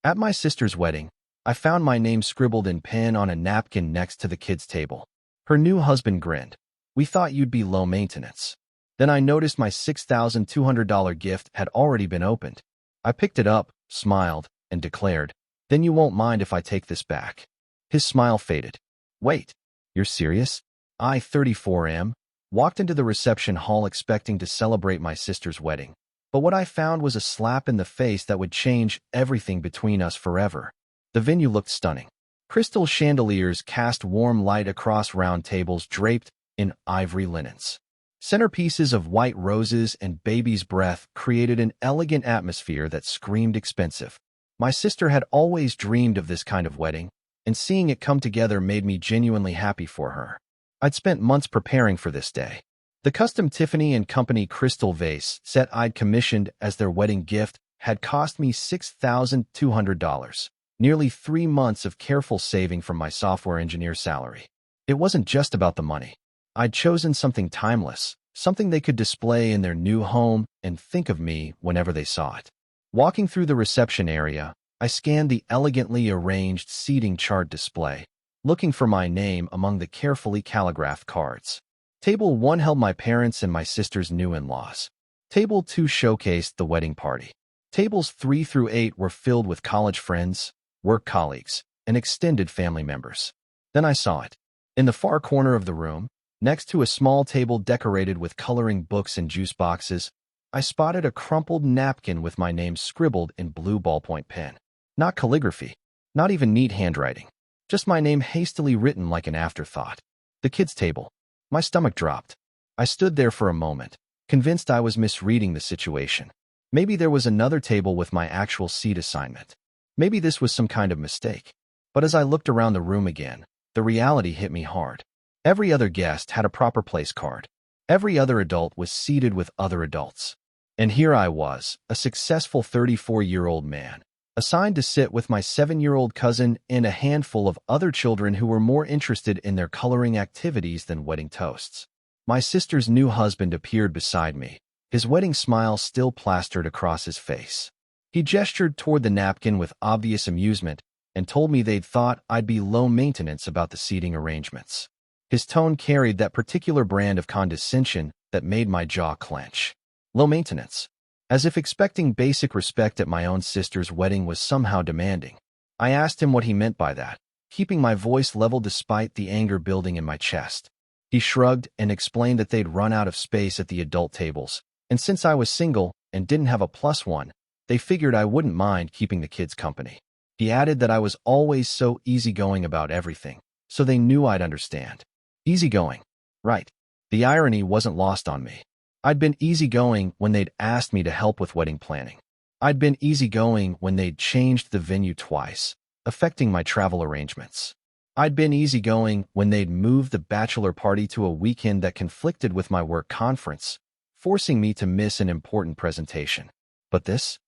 At my sister's wedding, I found my name scribbled in pen on a napkin next to the kids' table. Her new husband grinned. "We thought you'd be low maintenance." Then I noticed my $6,200 gift had already been opened. I picked it up, smiled, and declared, "Then you won't mind if I take this back." His smile faded. "Wait, you're serious?" I, 34 am, walked into the reception hall expecting to celebrate my sister's wedding. But what I found was a slap in the face that would change everything between us forever. The venue looked stunning. Crystal chandeliers cast warm light across round tables draped in ivory linens. Centerpieces of white roses and baby's breath created an elegant atmosphere that screamed expensive. My sister had always dreamed of this kind of wedding, and seeing it come together made me genuinely happy for her. I'd spent months preparing for this day. The custom Tiffany & Company crystal vase set I'd commissioned as their wedding gift had cost me $6,200, nearly 3 months of careful saving from my software engineer salary. It wasn't just about the money. I'd chosen something timeless, something they could display in their new home and think of me whenever they saw it. Walking through the reception area, I scanned the elegantly arranged seating chart display, looking for my name among the carefully calligraphed cards. Table 1 held my parents and my sister's new in-laws. Table 2 showcased the wedding party. Tables 3 through 8 were filled with college friends, work colleagues, and extended family members. Then I saw it. In the far corner of the room, next to a small table decorated with coloring books and juice boxes, I spotted a crumpled napkin with my name scribbled in blue ballpoint pen. Not calligraphy, not even neat handwriting, just my name hastily written like an afterthought. The kids' table. My stomach dropped. I stood there for a moment, convinced I was misreading the situation. Maybe there was another table with my actual seat assignment. Maybe this was some kind of mistake. But as I looked around the room again, the reality hit me hard. Every other guest had a proper place card. Every other adult was seated with other adults. And here I was, a successful 34-year-old man, assigned to sit with my 7-year-old cousin and a handful of other children who were more interested in their coloring activities than wedding toasts. My sister's new husband appeared beside me, his wedding smile still plastered across his face. He gestured toward the napkin with obvious amusement and told me they'd thought I'd be low maintenance about the seating arrangements. His tone carried that particular brand of condescension that made my jaw clench. Low maintenance. As if expecting basic respect at my own sister's wedding was somehow demanding. I asked him what he meant by that, keeping my voice level despite the anger building in my chest. He shrugged and explained that they'd run out of space at the adult tables, and since I was single and didn't have a +1, they figured I wouldn't mind keeping the kids company. He added that I was always so easygoing about everything, so they knew I'd understand. Easygoing. Right. The irony wasn't lost on me. I'd been easygoing when they'd asked me to help with wedding planning. I'd been easygoing when they'd changed the venue twice, affecting my travel arrangements. I'd been easygoing when they'd moved the bachelor party to a weekend that conflicted with my work conference, forcing me to miss an important presentation. But this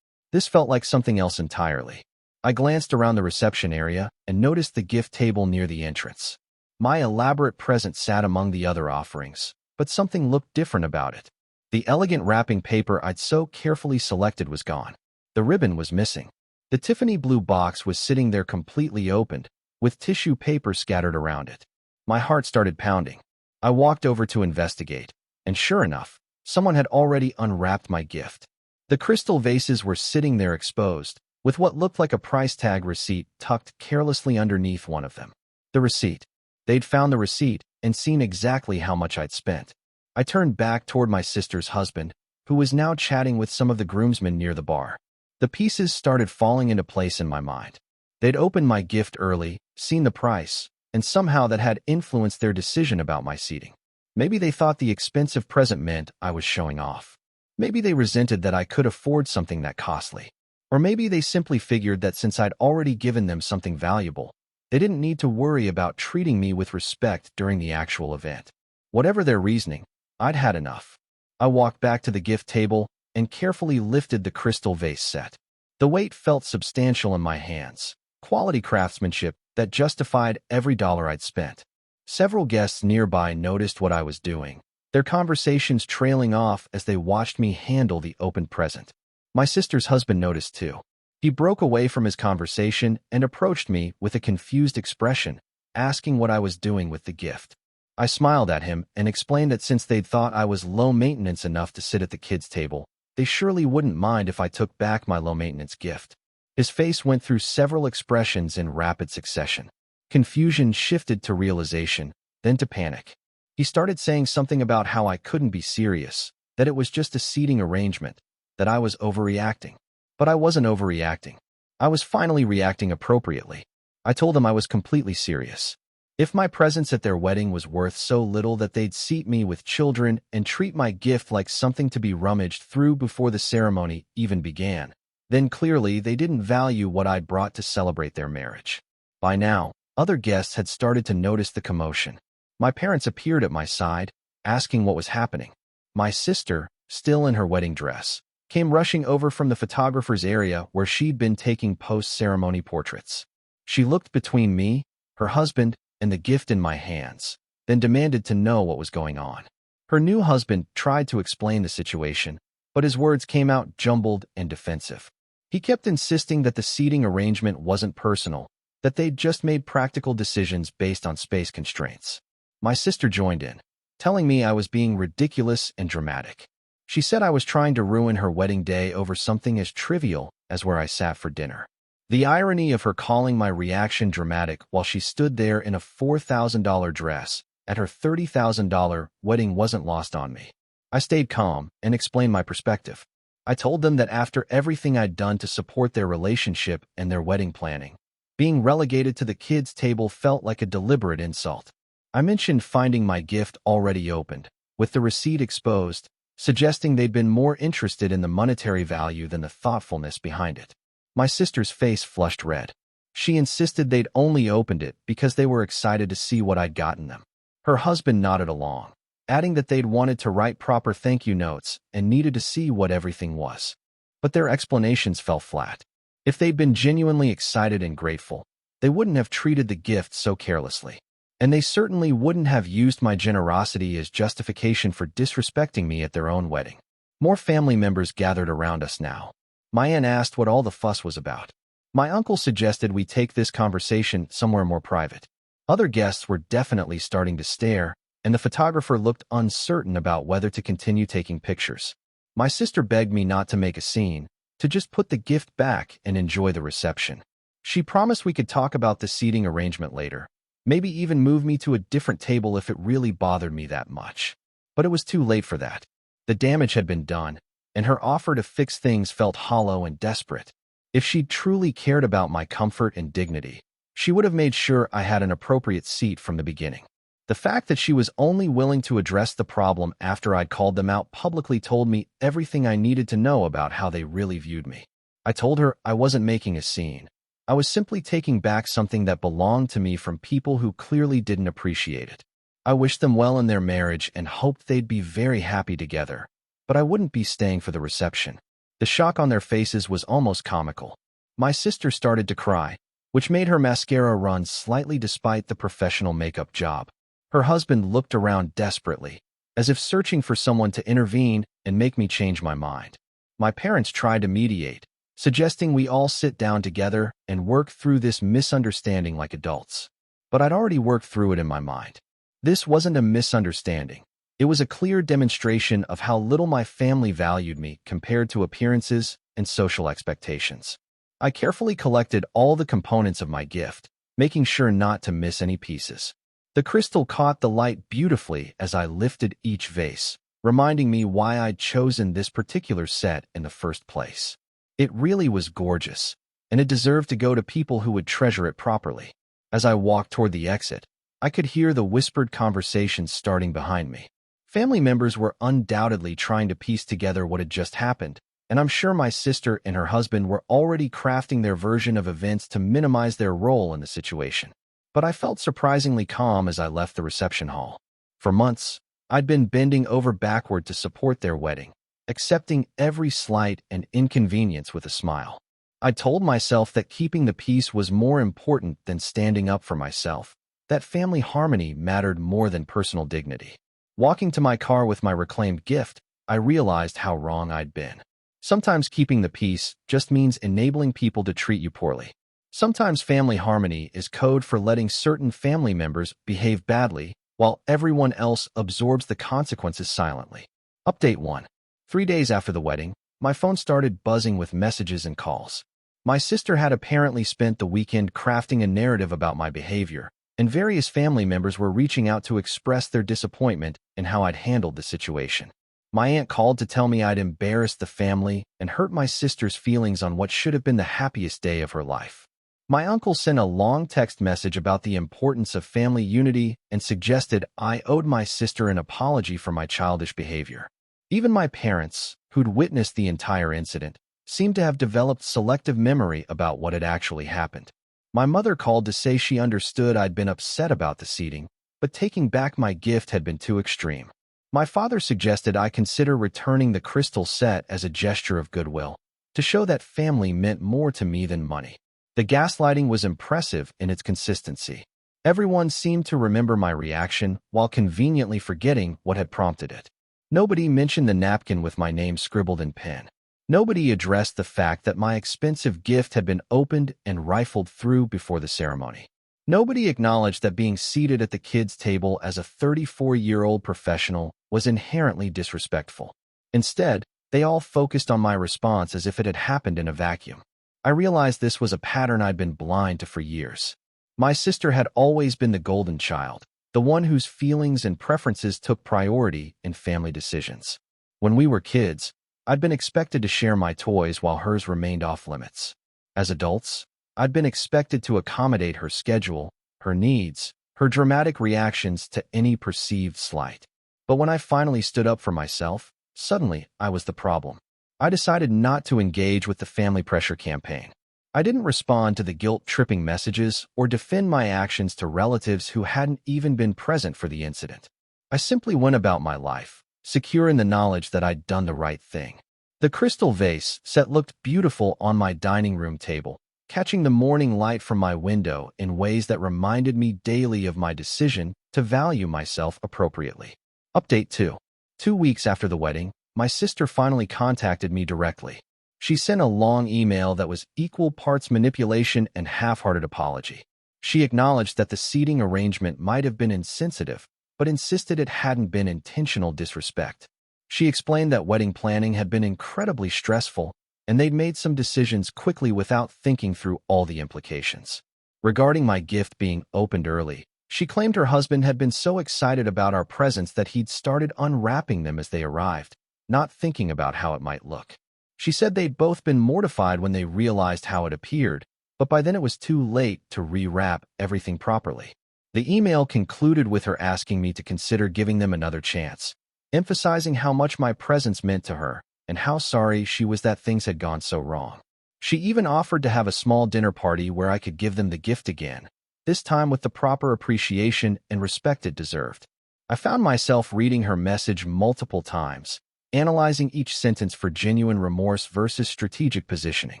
felt like something else entirely. I glanced around the reception area and noticed the gift table near the entrance. My elaborate present sat among the other offerings, but something looked different about it. The elegant wrapping paper I'd so carefully selected was gone. The ribbon was missing. The Tiffany blue box was sitting there completely opened, with tissue paper scattered around it. My heart started pounding. I walked over to investigate, and sure enough, someone had already unwrapped my gift. The crystal vases were sitting there exposed, with what looked like a price tag receipt tucked carelessly underneath one of them. The receipt. They'd found the receipt and seen exactly how much I'd spent. I turned back toward my sister's husband, who was now chatting with some of the groomsmen near the bar. The pieces started falling into place in my mind. They'd opened my gift early, seen the price, and somehow that had influenced their decision about my seating. Maybe they thought the expensive present meant I was showing off. Maybe they resented that I could afford something that costly. Or maybe they simply figured that since I'd already given them something valuable, they didn't need to worry about treating me with respect during the actual event. Whatever their reasoning, I'd had enough. I walked back to the gift table and carefully lifted the crystal vase set. The weight felt substantial in my hands, quality craftsmanship that justified every dollar I'd spent. Several guests nearby noticed what I was doing, their conversations trailing off as they watched me handle the open present. My sister's husband noticed too. He broke away from his conversation and approached me with a confused expression, asking what I was doing with the gift. I smiled at him and explained that since they'd thought I was low maintenance enough to sit at the kids' table, they surely wouldn't mind if I took back my low-maintenance gift. His face went through several expressions in rapid succession. Confusion shifted to realization, then to panic. He started saying something about how I couldn't be serious, that it was just a seating arrangement, that I was overreacting. But I wasn't overreacting. I was finally reacting appropriately. I told them I was completely serious. If my presence at their wedding was worth so little that they'd seat me with children and treat my gift like something to be rummaged through before the ceremony even began, then clearly they didn't value what I'd brought to celebrate their marriage. By now, other guests had started to notice the commotion. My parents appeared at my side, asking what was happening. My sister, still in her wedding dress, came rushing over from the photographer's area where she'd been taking post-ceremony portraits. She looked between me, her husband, and the gift in my hands, then demanded to know what was going on. Her new husband tried to explain the situation, but his words came out jumbled and defensive. He kept insisting that the seating arrangement wasn't personal, that they'd just made practical decisions based on space constraints. My sister joined in, telling me I was being ridiculous and dramatic. She said I was trying to ruin her wedding day over something as trivial as where I sat for dinner. The irony of her calling my reaction dramatic while she stood there in a $4,000 dress at her $30,000 wedding wasn't lost on me. I stayed calm and explained my perspective. I told them that after everything I'd done to support their relationship and their wedding planning, being relegated to the kids' table felt like a deliberate insult. I mentioned finding my gift already opened, with the receipt exposed, suggesting they'd been more interested in the monetary value than the thoughtfulness behind it. My sister's face flushed red. She insisted they'd only opened it because they were excited to see what I'd gotten them. Her husband nodded along, adding that they'd wanted to write proper thank you notes and needed to see what everything was. But their explanations fell flat. If they'd been genuinely excited and grateful, they wouldn't have treated the gift so carelessly. And they certainly wouldn't have used my generosity as justification for disrespecting me at their own wedding. More family members gathered around us now. My aunt asked what all the fuss was about. My uncle suggested we take this conversation somewhere more private. Other guests were definitely starting to stare, and the photographer looked uncertain about whether to continue taking pictures. My sister begged me not to make a scene, to just put the gift back and enjoy the reception. She promised we could talk about the seating arrangement later, maybe even move me to a different table if it really bothered me that much. But it was too late for that. The damage had been done, and her offer to fix things felt hollow and desperate. If she'd truly cared about my comfort and dignity, she would have made sure I had an appropriate seat from the beginning. The fact that she was only willing to address the problem after I'd called them out publicly told me everything I needed to know about how they really viewed me. I told her I wasn't making a scene. I was simply taking back something that belonged to me from people who clearly didn't appreciate it. I wished them well in their marriage and hoped they'd be very happy together, but I wouldn't be staying for the reception. The shock on their faces was almost comical. My sister started to cry, which made her mascara run slightly despite the professional makeup job. Her husband looked around desperately, as if searching for someone to intervene and make me change my mind. My parents tried to mediate, suggesting we all sit down together and work through this misunderstanding like adults. But I'd already worked through it in my mind. This wasn't a misunderstanding. It was a clear demonstration of how little my family valued me compared to appearances and social expectations. I carefully collected all the components of my gift, making sure not to miss any pieces. The crystal caught the light beautifully as I lifted each vase, reminding me why I'd chosen this particular set in the first place. It really was gorgeous, and it deserved to go to people who would treasure it properly. As I walked toward the exit, I could hear the whispered conversations starting behind me. Family members were undoubtedly trying to piece together what had just happened, and I'm sure my sister and her husband were already crafting their version of events to minimize their role in the situation. But I felt surprisingly calm as I left the reception hall. For months, I'd been bending over backward to support their wedding, accepting every slight and inconvenience with a smile. I told myself that keeping the peace was more important than standing up for myself, that family harmony mattered more than personal dignity. Walking to my car with my reclaimed gift, I realized how wrong I'd been. Sometimes keeping the peace just means enabling people to treat you poorly. Sometimes family harmony is code for letting certain family members behave badly while everyone else absorbs the consequences silently. Update 1. 3 days after the wedding, my phone started buzzing with messages and calls. My sister had apparently spent the weekend crafting a narrative about my behavior, and various family members were reaching out to express their disappointment in how I'd handled the situation. My aunt called to tell me I'd embarrassed the family and hurt my sister's feelings on what should have been the happiest day of her life. My uncle sent a long text message about the importance of family unity and suggested I owed my sister an apology for my childish behavior. Even my parents, who'd witnessed the entire incident, seemed to have developed selective memory about what had actually happened. My mother called to say she understood I'd been upset about the seating, but taking back my gift had been too extreme. My father suggested I consider returning the crystal set as a gesture of goodwill, to show that family meant more to me than money. The gaslighting was impressive in its consistency. Everyone seemed to remember my reaction while conveniently forgetting what had prompted it. Nobody mentioned the napkin with my name scribbled in pen. Nobody addressed the fact that my expensive gift had been opened and rifled through before the ceremony. Nobody acknowledged that being seated at the kids' table as a 34-year-old professional was inherently disrespectful. Instead, they all focused on my response as if it had happened in a vacuum. I realized this was a pattern I'd been blind to for years. My sister had always been the golden child, the one whose feelings and preferences took priority in family decisions. When we were kids, I'd been expected to share my toys while hers remained off-limits. As adults, I'd been expected to accommodate her schedule, her needs, her dramatic reactions to any perceived slight. But when I finally stood up for myself, suddenly I was the problem. I decided not to engage with the family pressure campaign. I didn't respond to the guilt-tripping messages or defend my actions to relatives who hadn't even been present for the incident. I simply went about my life, secure in the knowledge that I'd done the right thing. The crystal vase set looked beautiful on my dining room table, catching the morning light from my window in ways that reminded me daily of my decision to value myself appropriately. Update 2. 2 weeks after the wedding, my sister finally contacted me directly. She sent a long email that was equal parts manipulation and half-hearted apology. She acknowledged that the seating arrangement might have been insensitive, but insisted it hadn't been intentional disrespect. She explained that wedding planning had been incredibly stressful, and they'd made some decisions quickly without thinking through all the implications. Regarding my gift being opened early, she claimed her husband had been so excited about our presents that he'd started unwrapping them as they arrived, not thinking about how it might look. She said they'd both been mortified when they realized how it appeared, but by then it was too late to rewrap everything properly. The email concluded with her asking me to consider giving them another chance, emphasizing how much my presence meant to her and how sorry she was that things had gone so wrong. She even offered to have a small dinner party where I could give them the gift again, this time with the proper appreciation and respect it deserved. I found myself reading her message multiple times, analyzing each sentence for genuine remorse versus strategic positioning.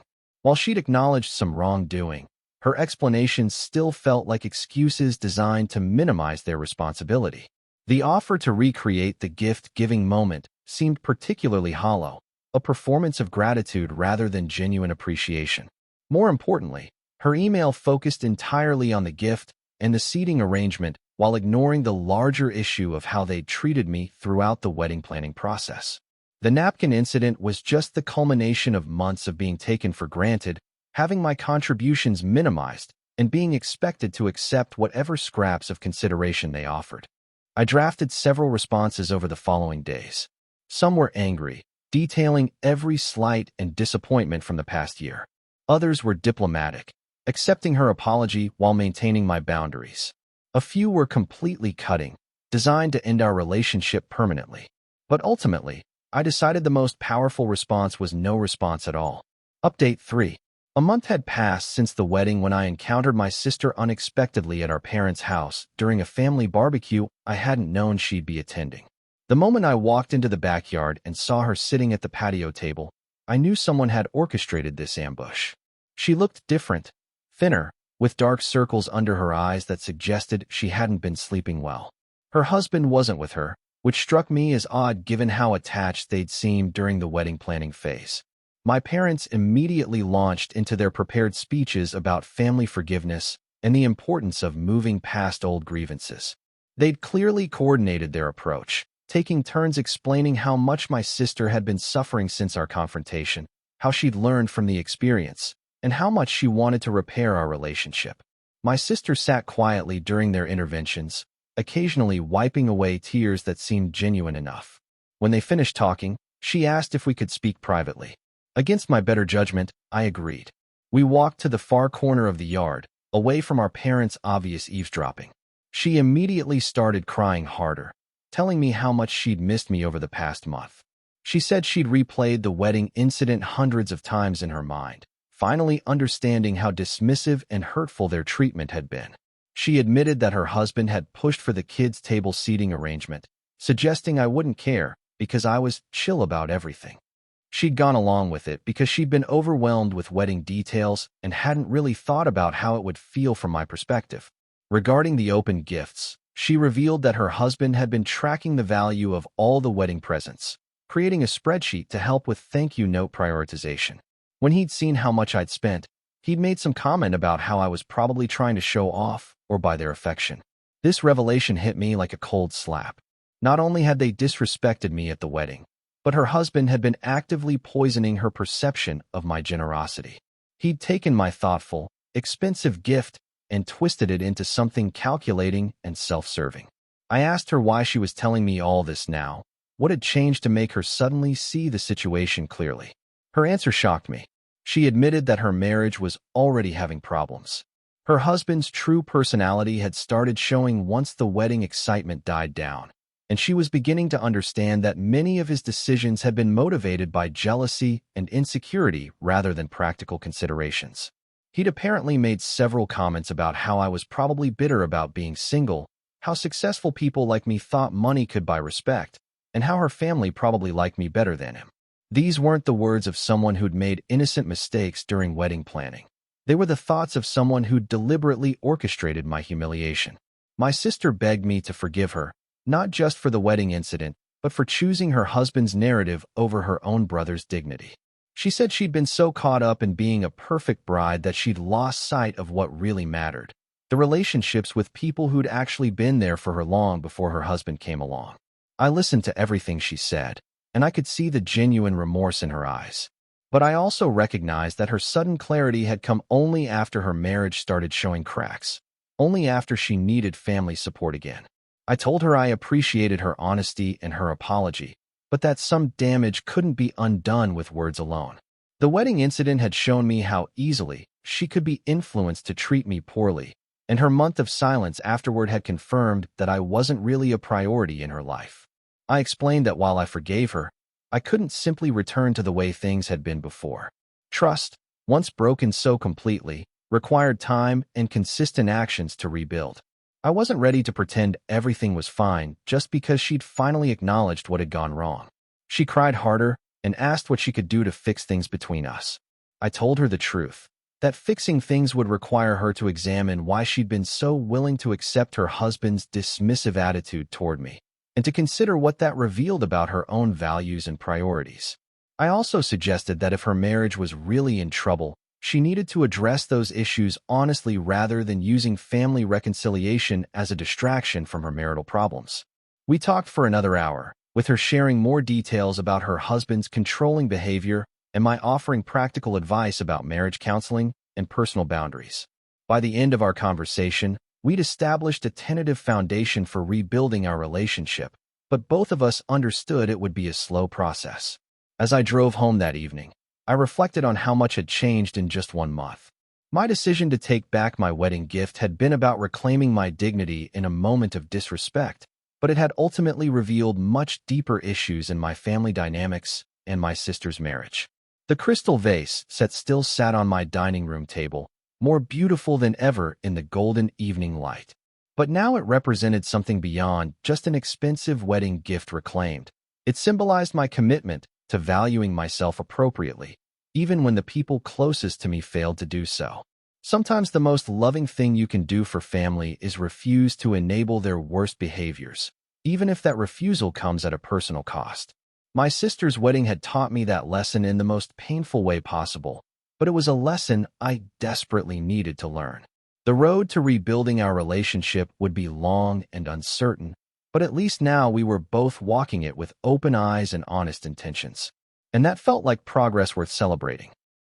While she'd acknowledged some wrongdoing, her explanations still felt like excuses designed to minimize their responsibility. The offer to recreate the gift-giving moment seemed particularly hollow, a performance of gratitude rather than genuine appreciation. More importantly, her email focused entirely on the gift and the seating arrangement while ignoring the larger issue of how they'd treated me throughout the wedding planning process. The napkin incident was just the culmination of months of being taken for granted, having my contributions minimized, and being expected to accept whatever scraps of consideration they offered. I drafted several responses over the following days. Some were angry, detailing every slight and disappointment from the past year. Others were diplomatic, accepting her apology while maintaining my boundaries. A few were completely cutting, designed to end our relationship permanently. But ultimately, I decided the most powerful response was no response at all. Update 3. A month had passed since the wedding when I encountered my sister unexpectedly at our parents' house during a family barbecue I hadn't known she'd be attending. The moment I walked into the backyard and saw her sitting at the patio table, I knew someone had orchestrated this ambush. She looked different, thinner, with dark circles under her eyes that suggested she hadn't been sleeping well. Her husband wasn't with her, which struck me as odd given how attached they'd seemed during the wedding planning phase. My parents immediately launched into their prepared speeches about family forgiveness and the importance of moving past old grievances. They'd clearly coordinated their approach, taking turns explaining how much my sister had been suffering since our confrontation, how she'd learned from the experience, and how much she wanted to repair our relationship. My sister sat quietly during their interventions, occasionally wiping away tears that seemed genuine enough. When they finished talking, she asked if we could speak privately. Against my better judgment, I agreed. We walked to the far corner of the yard, away from our parents' obvious eavesdropping. She immediately started crying harder, telling me how much she'd missed me over the past month. She said she'd replayed the wedding incident hundreds of times in her mind, finally understanding how dismissive and hurtful their treatment had been. She admitted that her husband had pushed for the kids' table seating arrangement, suggesting I wouldn't care because I was chill about everything. She'd gone along with it because she'd been overwhelmed with wedding details and hadn't really thought about how it would feel from my perspective. Regarding the open gifts, she revealed that her husband had been tracking the value of all the wedding presents, creating a spreadsheet to help with thank you note prioritization. When he'd seen how much I'd spent, he'd made some comment about how I was probably trying to show off or buy their affection. This revelation hit me like a cold slap. Not only had they disrespected me at the wedding, but her husband had been actively poisoning her perception of my generosity. He'd taken my thoughtful, expensive gift and twisted it into something calculating and self-serving. I asked her why she was telling me all this now, what had changed to make her suddenly see the situation clearly. Her answer shocked me. She admitted that her marriage was already having problems. Her husband's true personality had started showing once the wedding excitement died down, and she was beginning to understand that many of his decisions had been motivated by jealousy and insecurity rather than practical considerations. He'd apparently made several comments about how I was probably bitter about being single, how successful people like me thought money could buy respect, and how her family probably liked me better than him. These weren't the words of someone who'd made innocent mistakes during wedding planning. They were the thoughts of someone who'd deliberately orchestrated my humiliation. My sister begged me to forgive her, not just for the wedding incident, but for choosing her husband's narrative over her own brother's dignity. She said she'd been so caught up in being a perfect bride that she'd lost sight of what really mattered, the relationships with people who'd actually been there for her long before her husband came along. I listened to everything she said, and I could see the genuine remorse in her eyes. But I also recognized that her sudden clarity had come only after her marriage started showing cracks, only after she needed family support again. I told her I appreciated her honesty and her apology, but that some damage couldn't be undone with words alone. The wedding incident had shown me how easily she could be influenced to treat me poorly, and her month of silence afterward had confirmed that I wasn't really a priority in her life. I explained that while I forgave her, I couldn't simply return to the way things had been before. Trust, once broken so completely, required time and consistent actions to rebuild. I wasn't ready to pretend everything was fine just because she'd finally acknowledged what had gone wrong. She cried harder and asked what she could do to fix things between us. I told her the truth, that fixing things would require her to examine why she'd been so willing to accept her husband's dismissive attitude toward me, and to consider what that revealed about her own values and priorities. I also suggested that if her marriage was really in trouble, she needed to address those issues honestly rather than using family reconciliation as a distraction from her marital problems. We talked for another hour, with her sharing more details about her husband's controlling behavior and my offering practical advice about marriage counseling and personal boundaries. By the end of our conversation, we'd established a tentative foundation for rebuilding our relationship, but both of us understood it would be a slow process. As I drove home that evening, I reflected on how much had changed in just 1 month. My decision to take back my wedding gift had been about reclaiming my dignity in a moment of disrespect, but it had ultimately revealed much deeper issues in my family dynamics and my sister's marriage. The crystal vase still sat on my dining room table, more beautiful than ever in the golden evening light. But now it represented something beyond just an expensive wedding gift reclaimed. It symbolized my commitment to valuing myself appropriately, even when the people closest to me failed to do so. Sometimes the most loving thing you can do for family is refuse to enable their worst behaviors, even if that refusal comes at a personal cost. My sister's wedding had taught me that lesson in the most painful way possible, but it was a lesson I desperately needed to learn. The road to rebuilding our relationship would be long and uncertain, but at least now we were both walking it with open eyes and honest intentions. And that felt like progress worth celebrating.